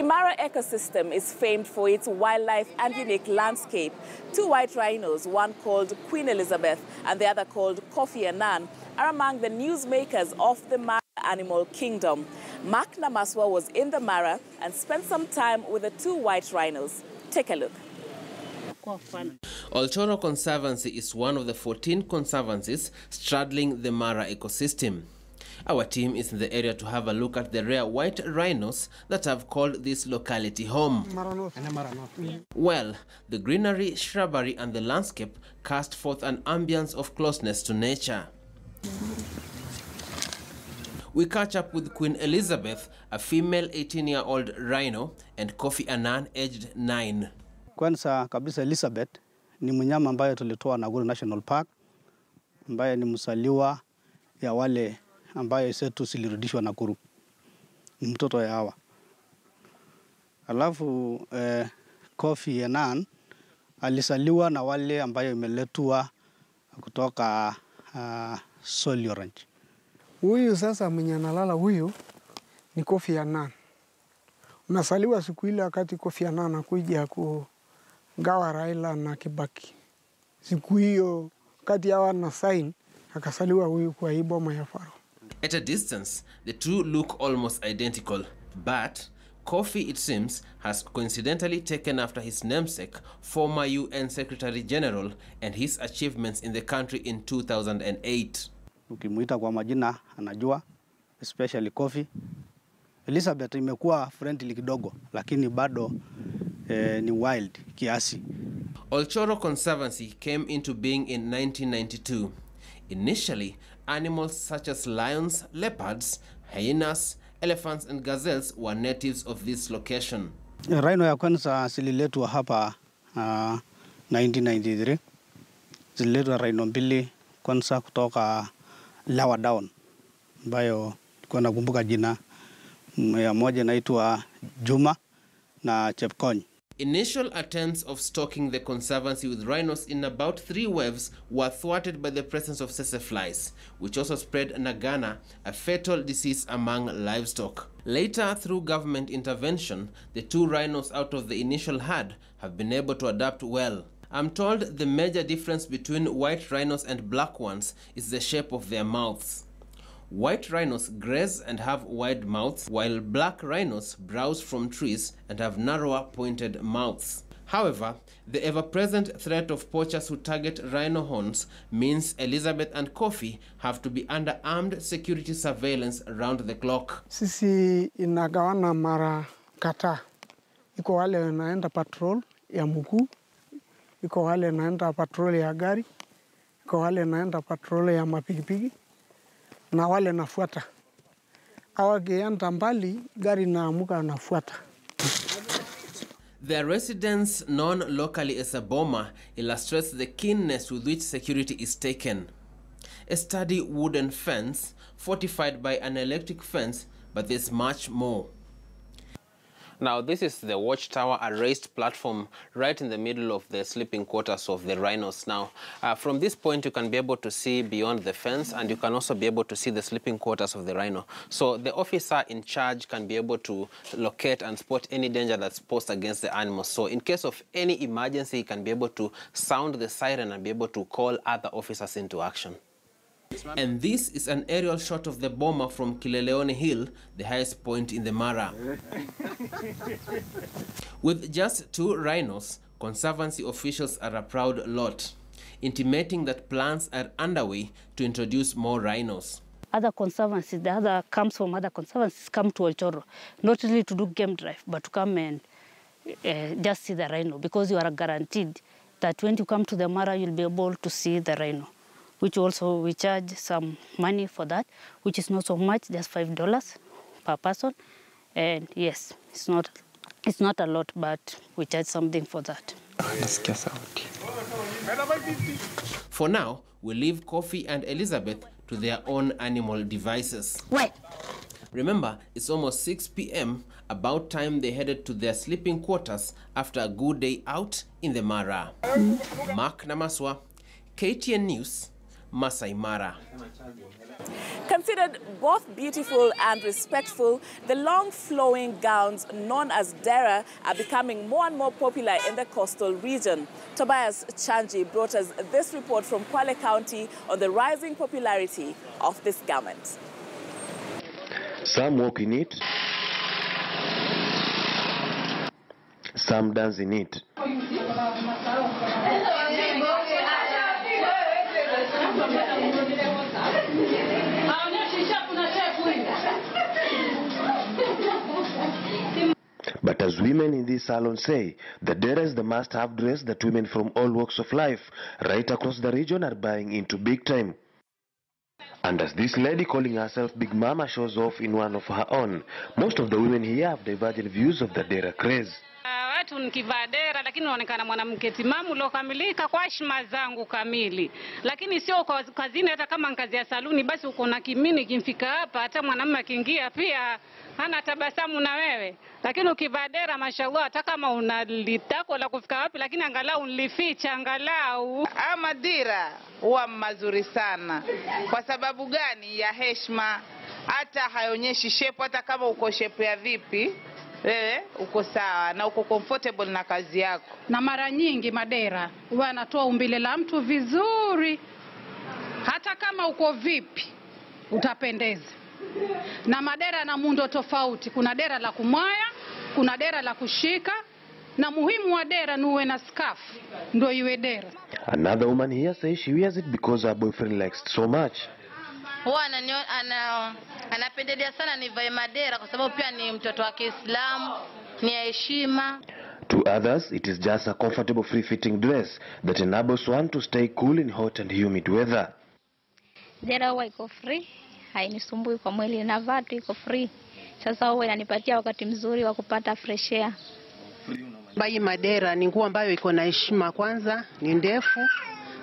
Mara ecosystem is famed for its wildlife and unique landscape. Two white rhinos, one called Queen Elizabeth and the other called Kofi Annan, are among the newsmakers of the Mara animal kingdom. Mark Namaswa was in the Mara and spent some time with the two white rhinos. Take a look. Olchoro Conservancy is one of the 14 conservancies straddling the Mara ecosystem. Our team is in the area to have a look at the rare white rhinos that have called this locality home. Well, the greenery, shrubbery and the landscape cast forth an ambience of closeness to nature. We catch up with Queen Elizabeth, a female 18-year-old rhino, and Kofi Annan, aged 9. Kwanza kabisa Elizabeth ni mnyama ambaye tulitoa Nakuru National Park, ambaye ni msaliwa ya wale ambaye setu silirudishwa Nakuru. Ni mtoto ya hawa. Alafu Kofi Annan alisaliwa na wale ambayo imeletwa kutoka Solio Ranch. Huyu sasa mwenye analala huyu ni Kofi Annan. Unasaliwa siku ile wakati Kofi Annan anakuja kugawa Raila na Kibaki. Siku hiyo wakati hawa na sign akasaliwa huyu kwa hii boma ya Faro. At a distance, the two look almost identical, but Kofi, it seems, has coincidentally taken after his namesake, former UN Secretary General, and his achievements in the country in 2008. Ukimuita kwa majina anajua, especially Kofi. Elizabeth imekuwa friendly kidogo, lakini bado ni wild kiasi. Olchoro Conservancy came into being in 1992. Initially, animals such as lions, leopards, hyenas, elephants and gazelles were natives of this location. Rhino ya kwanza zililetwa hapa 1993. Zililetwa rhino mbili kwanza kutoka Lower Down, ambayo kwa nakumbuka jina ya moja inaitwa Juma na Chepkony. Initial attempts of stocking the conservancy with rhinos in about 3 waves were thwarted by the presence of tsetse flies, which also spread Nagana, a fatal disease among livestock. Later, through government intervention, the 2 rhinos out of the initial herd have been able to adapt well. I'm told the major difference between white rhinos and black ones is the shape of their mouths. White rhinos graze and have wide mouths, while black rhinos browse from trees and have narrower pointed mouths. However, the ever-present threat of poachers who target rhino horns means Elizabeth and Kofi have to be under armed security surveillance around the clock. Sisi inagawana mara kadhaa. Iko wale wanaenda patrol ya mguu, iko wale wanaenda patrol ya gari, iko wale wanaenda patrol ya mapikipiki, na wale nafuata. Hawakienda mbali, gari naamuka nafuata. Their residence, known locally as a boma, illustrates the keenness with which security is taken. A sturdy wooden fence, fortified by an electric fence, but there's much more. Now, this is the watchtower, a raised platform right in the middle of the sleeping quarters of the rhinos. Now, from this point, you can be able to see beyond the fence, and you can also be able to see the sleeping quarters of the rhino. So the officer in charge can be able to locate and spot any danger that's posed against the animals. So in case of any emergency, he can be able to sound the siren and be able to call other officers into action. And this is an aerial shot of the boma from Kileleone Hill, the highest point in the Mara. With just 2 rhinos, conservancy officials are a proud lot, intimating that plans are underway to introduce more rhinos. Other conservancies, the other comes from other conservancies come to Olchoro, not really to do game drive, but to come and just see the rhino, because you are guaranteed that when you come to the Mara, you'll be able to see the rhino. Which also we charge some money for that, which is not so much, just $5 per person. And yes, it's not a lot, but we charge something for that. For now, we leave Kofi and Elizabeth to their own animal devices. Wait. Remember, it's almost 6 p.m., about time they headed to their sleeping quarters after a good day out in the Mara. Mark Namaswa, KTN News, Masai Mara. Considered both beautiful and respectful, the long flowing gowns known as dera are becoming more and more popular in the coastal region. Tobias Chanji brought us this report from Kwale County on the rising popularity of this garment. Some walk in it, some dance in it. But as women in this salon say, the dera is the must-have dress that women from all walks of life right across the region are buying into big time. And as this lady calling herself Big Mama shows off in one of her own, most of the women here have divergent views of the dera craze. Watu nikivaa dera lakini naonekana mwanamke timamu lokamilika kwa heshima zangu kamili. Lakini sio kwa kazini, hata kama kazi ya saluni basi uko na kimini kimfika hapa, hata mwanamume akiingia pia hana tabasamu na wewe. Lakini ukivaa dera mashallah, hata kama unalitako la kufika wapi, lakini angalau nilificha angalau. Madira huwa mazuri sana. Kwa sababu gani? Ya heshima. Hata haionyeshi shape, hata kama uko shape ya vipi, wewe uko sawa na uko comfortable na kazi yako. Na mara nyingi madera huwa anatoa umbile la mtu vizuri. Hata kama uko vipi utapendeza. Na madera na muundo tofauti. Kuna dera la kumwaya, kuna dera la kushika, na muhimu wa dera ni uwe na scarf ndio iwe dera. Another woman here says she wears it because her boyfriend likes it so much. Huwa anapendelea sana nivae madera kwa sababu pia ni mtoto wa Kiislamu, ni heshima. To others, it is just a comfortable free-fitting dress that enables one to stay cool in hot and humid weather. Dera huwa iko free, hainisumbui kwa mwili, navaa tu iko free. Sasa huwa inanipatia wakati mzuri wa kupata fresh air. Bai madera ni nguo ambayo iko na heshima, kwanza ni ndefu,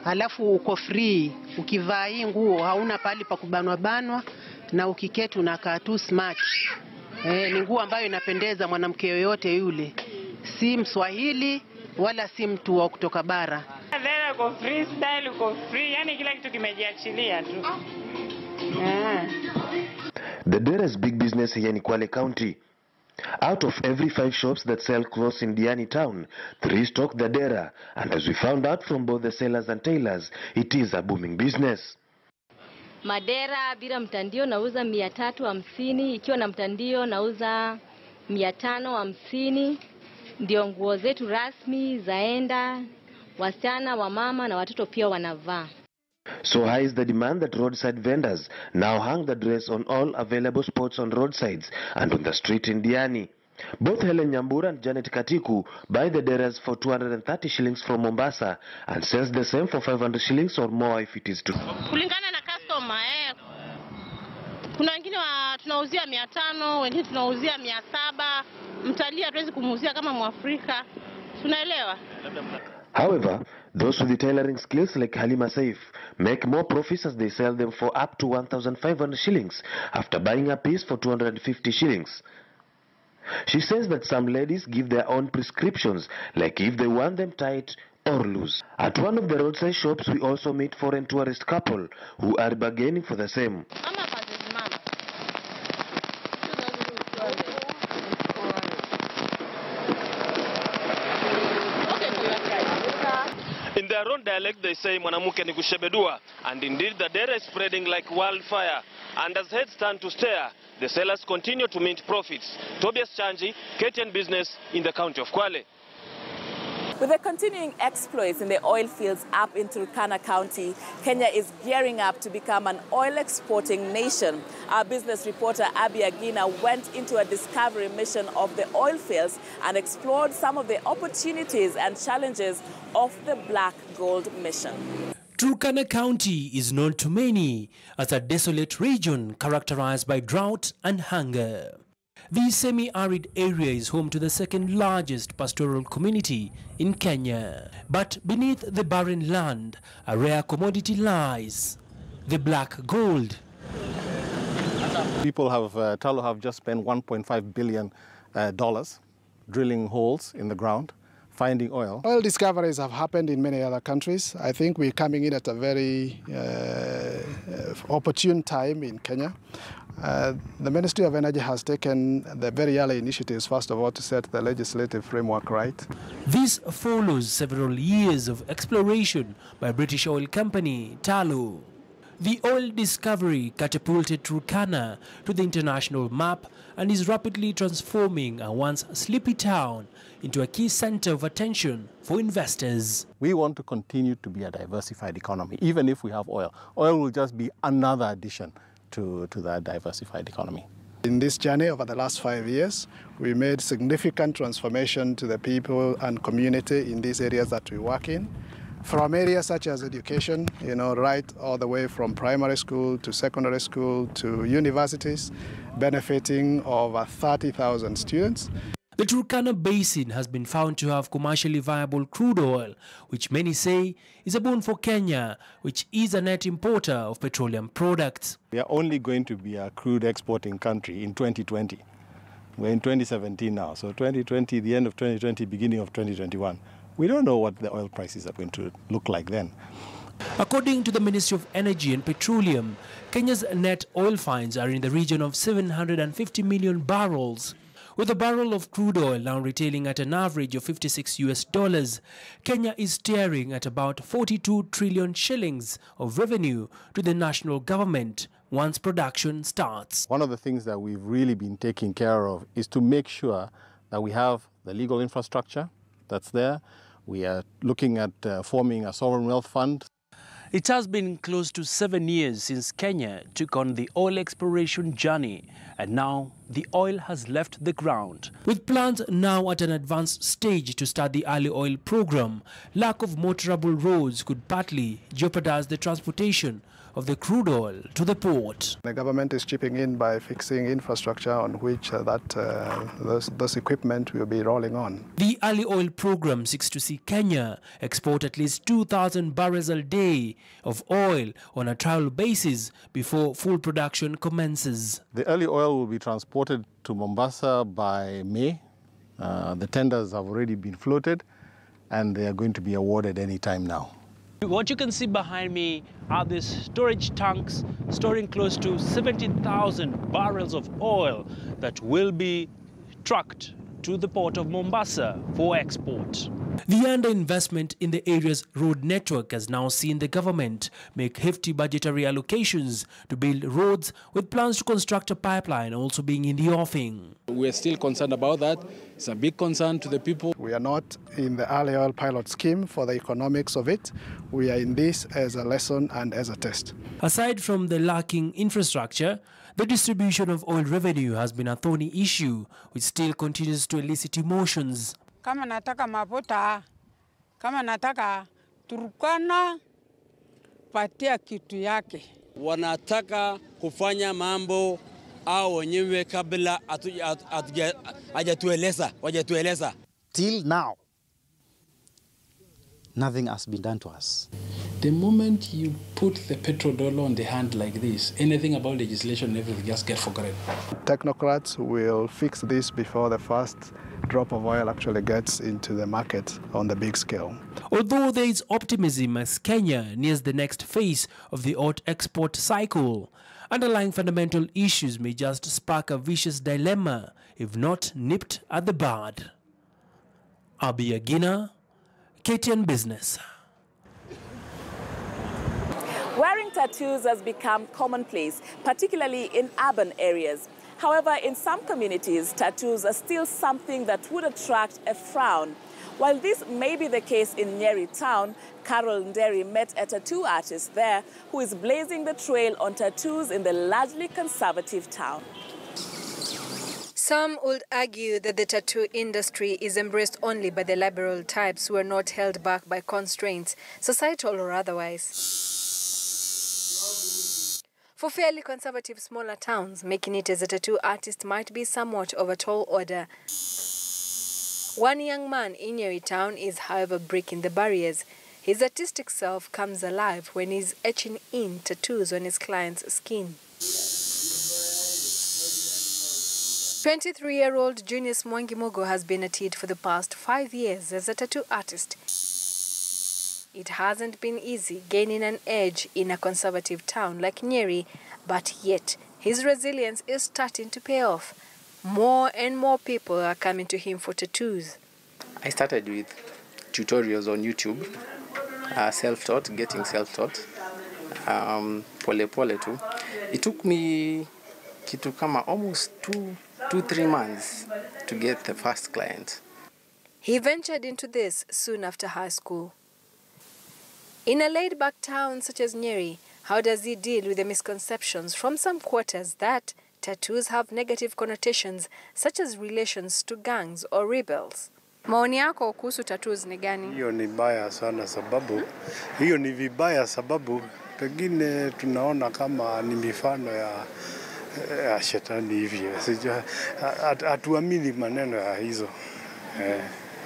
alafu uko free. Ukivaa hii nguo hauna pali pa kubanwa na ukiketi unakaa tu smart. Ni nguo ambayo inapendeza mwanamke yoyote yule. Si Mswahili wala si mtu wa kutoka bara. Dera uko free, style uko free, yani kila kitu kimejiachilia tu. The dera is big business here in Kwale County. Out of every 5 shops that sell clothes in Diani town, 3 stock the dera, and as we found out from both the sellers and tailors, it is a booming business. Madera bila mtandio nauza 350, ikiwa na mtandio nauza 550. Ndio nguo zetu rasmi zaenda, wasichana, wamama na watoto pia wanavaa. So high is the demand that roadside vendors now hang the dress on all available spots on roadsides and on the street in Diani. Both Helen Nyambura and Janet Katiku buy the deras for 230 shillings from Mombasa and sells the same for 500 shillings or more if it is true. Kulingana na customer, kuna wengine tunauzia 500, wengine tunauzia 700. Mtalii hatuwezi kumuuzia kama Mwafrika. Tunaelewa? However, those with the tailoring skills like Halima Saif make more profits as they sell them for up to 1,500 shillings after buying a piece for 250 shillings. She says that some ladies give their own prescriptions, like if they want them tight or loose. At one of the roadside shops, we also meet foreign tourist couple who are bargaining for the same. In their own dialect, they say mwanamuke ni kushebedua, and indeed the dera is spreading like wildfire. And as heads turn to stare, the sellers continue to mint profits. Tobias Chanji, KTN Business in the county of Kwale. With the continuing exploits in the oil fields up in Turkana County, Kenya is gearing up to become an oil-exporting nation. Our business reporter Abby Agina went into a discovery mission of the oil fields and explored some of the opportunities and challenges of the Black Gold Mission. Turkana County is known to many as a desolate region characterized by drought and hunger. The semi-arid area is home to the second largest pastoral community in Kenya. But beneath the barren land, a rare commodity lies: the black gold. People have just spent $1.5 billion drilling holes in the ground, finding oil. Oil discoveries have happened in many other countries. I think we're coming in at a very opportune time in Kenya. The Ministry of Energy has taken the very early initiatives, first of all, to set the legislative framework right. This follows several years of exploration by British oil company Tullow. The oil discovery catapulted Turkana to the international map and is rapidly transforming a once sleepy town into a key center of attention for investors. We want to continue to be a diversified economy, even if we have oil. Oil will just be another addition to that diversified economy. In this journey over the last 5 years, we made significant transformation to the people and community in these areas that we work in. From areas such as education, right all the way from primary school to secondary school to universities, benefiting over 30,000 students. The Turkana Basin has been found to have commercially viable crude oil, which many say is a boon for Kenya, which is a net importer of petroleum products. We are only going to be a crude exporting country in 2020. We're in 2017 now, so 2020, the end of 2020, beginning of 2021. We don't know what the oil prices are going to look like then. According to the Ministry of Energy and Petroleum, Kenya's net oil finds are in the region of 750 million barrels. With a barrel of crude oil now retailing at an average of $56, Kenya is staring at about 42 trillion shillings of revenue to the national government once production starts. One of the things that we've really been taking care of is to make sure that we have the legal infrastructure that's there. We are looking at forming a sovereign wealth fund. It has been close to 7 years since Kenya took on the oil exploration journey, and now the oil has left the ground. With plans now at an advanced stage to start the early oil program, lack of motorable roads could partly jeopardize the transportation of the crude oil to the port. The government is chipping in by fixing infrastructure on which those equipment will be rolling on. The early oil program seeks to see Kenya export at least 2,000 barrels a day of oil on a trial basis before full production commences. The early oil will be transported to Mombasa by May. The tenders have already been floated and they are going to be awarded any time now. What you can see behind me are these storage tanks storing close to 70,000 barrels of oil that will be trucked to the port of Mombasa for export. The underinvestment in the area's road network has now seen the government make hefty budgetary allocations to build roads, with plans to construct a pipeline also being in the offing. We are still concerned about that. It's a big concern to the people. We are not in the early oil pilot scheme for the economics of it. We are in this as a lesson and as a test. Aside from the lacking infrastructure, the distribution of oil revenue has been a thorny issue, which still continues to elicit emotions. Kama nataka mafuta, kama nataka Turkana, patia kitu yake. Wanataka kufanya mambo au wenyewe kabla hajatueleza. Till now, nothing has been done to us. The moment you put the petrodollar on the hand like this, anything about legislation, everything just gets forgotten. Technocrats will fix this before the first drop of oil actually gets into the market on the big scale. Although there is optimism as Kenya nears the next phase of the oil export cycle, underlying fundamental issues may just spark a vicious dilemma if not nipped at the bud. Abi Agina, KTN Business. Wearing tattoos has become commonplace, particularly in urban areas. However, in some communities, tattoos are still something that would attract a frown. While this may be the case in Nyeri town, Carol Nderi met a tattoo artist there who is blazing the trail on tattoos in the largely conservative town. Some would argue that the tattoo industry is embraced only by the liberal types who are not held back by constraints, societal or otherwise. For fairly conservative smaller towns, making it as a tattoo artist might be somewhat of a tall order. One young man in Nyeri town is, however, breaking the barriers. His artistic self comes alive when he's etching in tattoos on his client's skin. 23-year-old Junius Mwangimogo has been at it for the past 5 years as a tattoo artist. It hasn't been easy gaining an edge in a conservative town like Nyeri, but yet his resilience is starting to pay off. More and more people are coming to him for tattoos. I started with tutorials on YouTube, self-taught, getting self-taught, pole too. It took me almost 2-3 months to get the first client. He ventured into this soon after high school. In a laid-back town such as Nyeri, how does he deal with the misconceptions from some quarters that tattoos have negative connotations, such as relations to gangs or rebels? Maoni yako kuhusu tattoos ni gani? Hiyo ni baya sana sababu, hiyo ni vibaya sababu pengine tunaona kama ni mifano ya shetani hivi. Hatuamini maneno ya hizo.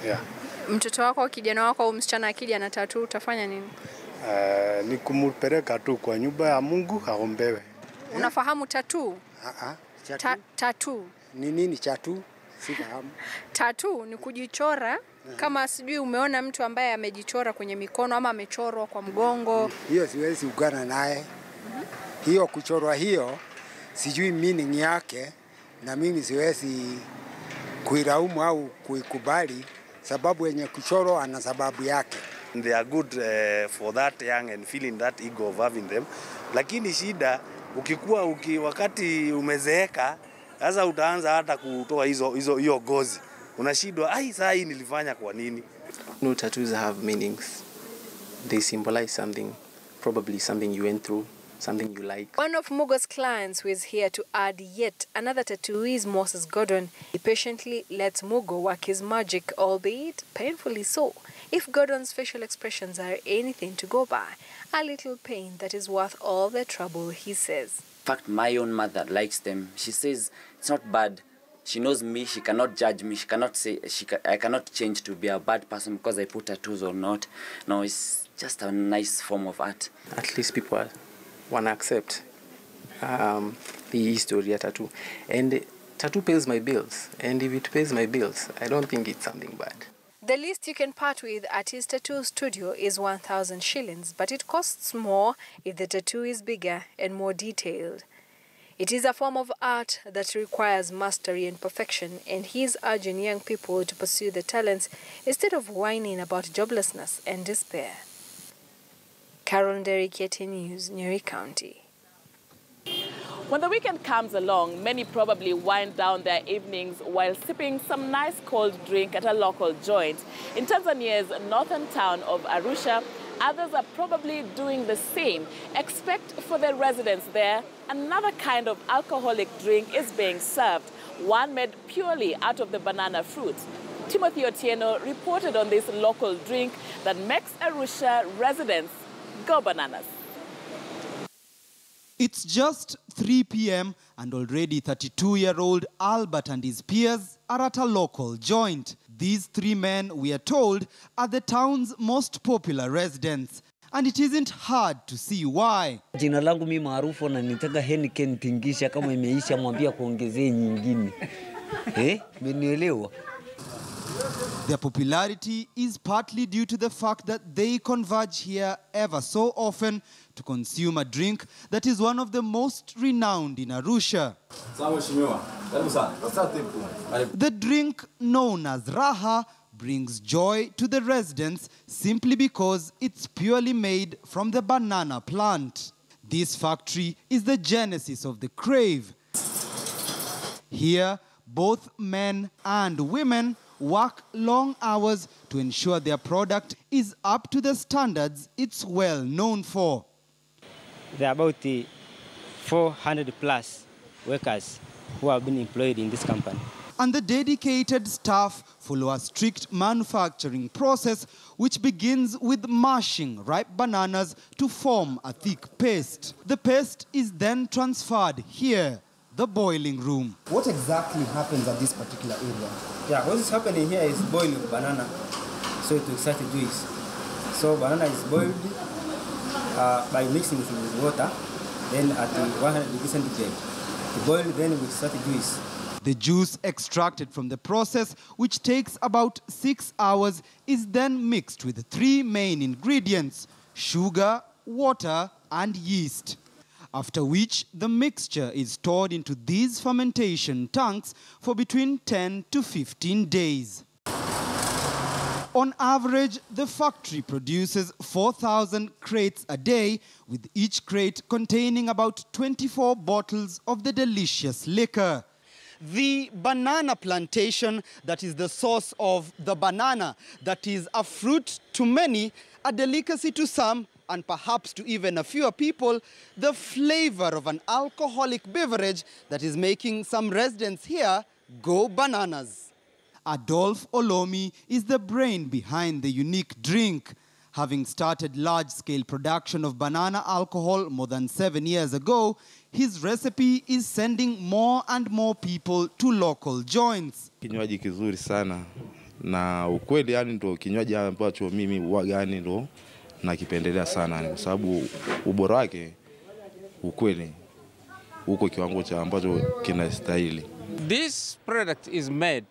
Yeah. Mtoto wako, kijana wako au msichana akija na tattoo utafanya nini? Ni kumupeleka tu kwa nyumba ya Mungu aombewe. Unafahamu tattoo? Tattoo. Ni nini tattoo? Sifahamu. Tattoo ni kujichora, kama sijui umeona mtu ambaye amejichora kwenye mikono ama amechorwa kwa mgongo. Hiyo siwezi ugana naye. Hiyo kuchorwa hiyo sijui meaning yake, na mimi siwezi kuilaumu au kuikubali, sababu yenye kuchorwa ana sababu yake. They are good for that young and feeling that ego of having them. Lakini shida wakati umezeeka, sasa utaanza hata kutoa hiyo gozi. Unashindwa, saa hii nilifanya kwa nini? No, tattoos have meanings. They symbolize something, probably something you went through, something you like. One of Mugo's clients who is here to add yet another tattoo is Moses Gordon. He patiently lets Mugo work his magic, albeit painfully so. If Gordon's facial expressions are anything to go by, a little pain that is worth all the trouble, he says. In fact, my own mother likes them. She says it's not bad. She knows me. She cannot judge me. She cannot say I cannot change to be a bad person because I put tattoos or not. No, it's just a nice form of art. At least people want to accept the history of tattoo. And tattoo pays my bills. And if it pays my bills, I don't think it's something bad. The least you can part with at his tattoo studio is 1,000 shillings, but it costs more if the tattoo is bigger and more detailed. It is a form of art that requires mastery and perfection, and he is urging young people to pursue the talents instead of whining about joblessness and despair. Carol Derrick, KTN News, Nyeri County. When the weekend comes along, many probably wind down their evenings while sipping some nice cold drink at a local joint. In Tanzania's northern town of Arusha, others are probably doing the same. Except for the residents there, another kind of alcoholic drink is being served, one made purely out of the banana fruit. Timothy Otieno reported on this local drink that makes Arusha residents go bananas. It's just 3 p.m. and already 32-year-old Albert and his peers are at a local joint. These 3 men, we are told, are the town's most popular residents. And it isn't hard to see why. Jina langu mimi maarufu na nitaka Heineken tingisha kama imeisha mwambia kuongezee nyingine. Mmenielewa? Their popularity is partly due to the fact that they converge here ever so often to consume a drink that is one of the most renowned in Arusha. The drink known as Raha brings joy to the residents simply because it's purely made from the banana plant. This factory is the genesis of the crave. Here, both men and women work long hours to ensure their product is up to the standards it's well known for. There are about 400 plus workers who have been employed in this company. And the dedicated staff follow a strict manufacturing process which begins with mashing ripe bananas to form a thick paste. The paste is then transferred here, the boiling room. What exactly happens at this particular area? Yeah, what is happening here is boiling banana, so to extract the juice. So banana is boiled by mixing it with water, then at 100 degrees centigrade. To boil, then we extract the juice. The juice extracted from the process, which takes about 6 hours, is then mixed with 3 main ingredients: sugar, water, and yeast. After which, the mixture is stored into these fermentation tanks for between 10 to 15 days. On average, the factory produces 4,000 crates a day, with each crate containing about 24 bottles of the delicious liquor. The banana plantation, that is the source of the banana, that is a fruit to many, a delicacy to some, and perhaps to even a fewer people, the flavor of an alcoholic beverage that is making some residents here go bananas. Adolphe Olomi is the brain behind the unique drink. Having started large-scale production of banana alcohol more than 7 years ago, his recipe is sending more and more people to local joints. Kinywaji kizuri sana, na ukweli yani ndo kinywaji ambacho mimi huaga yani ndo nakipendelea sana, kwa sababu ubora wake ukweli uko kiwango cha ambacho kinastahili. This product is made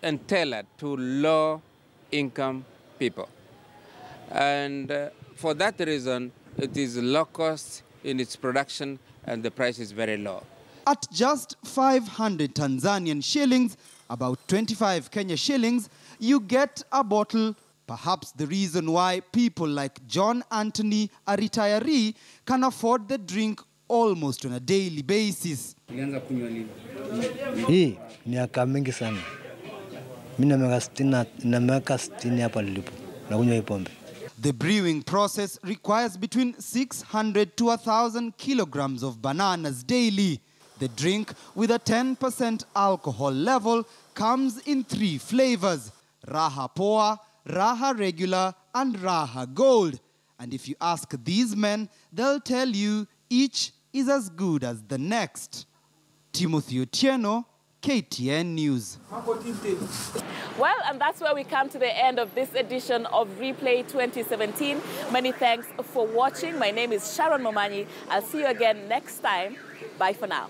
and tailored to low-income people. And for that reason, it is low cost in its production and the price is very low. At just 500 Tanzanian shillings, about 25 Kenya shillings, you get a bottle. Perhaps the reason why people like John Anthony, a retiree, can afford the drink almost on a daily basis. Hii miaka mingi sana. Mimi na miaka 60 hapa nilipo. Nakunywa hii pombe. The brewing process requires between 600 to 1,000 kilograms of bananas daily. The drink, with a 10% alcohol level, comes in 3 flavors: Raha Poa, Raha Regular, and Raha Gold. And if you ask these men, they'll tell you each is as good as the next. Timothy Otieno, KTN News. Well, and that's where we come to the end of this edition of Replay 2017. Many thanks for watching. My name is Sharon Momanyi. I'll see you again next time. Bye for now.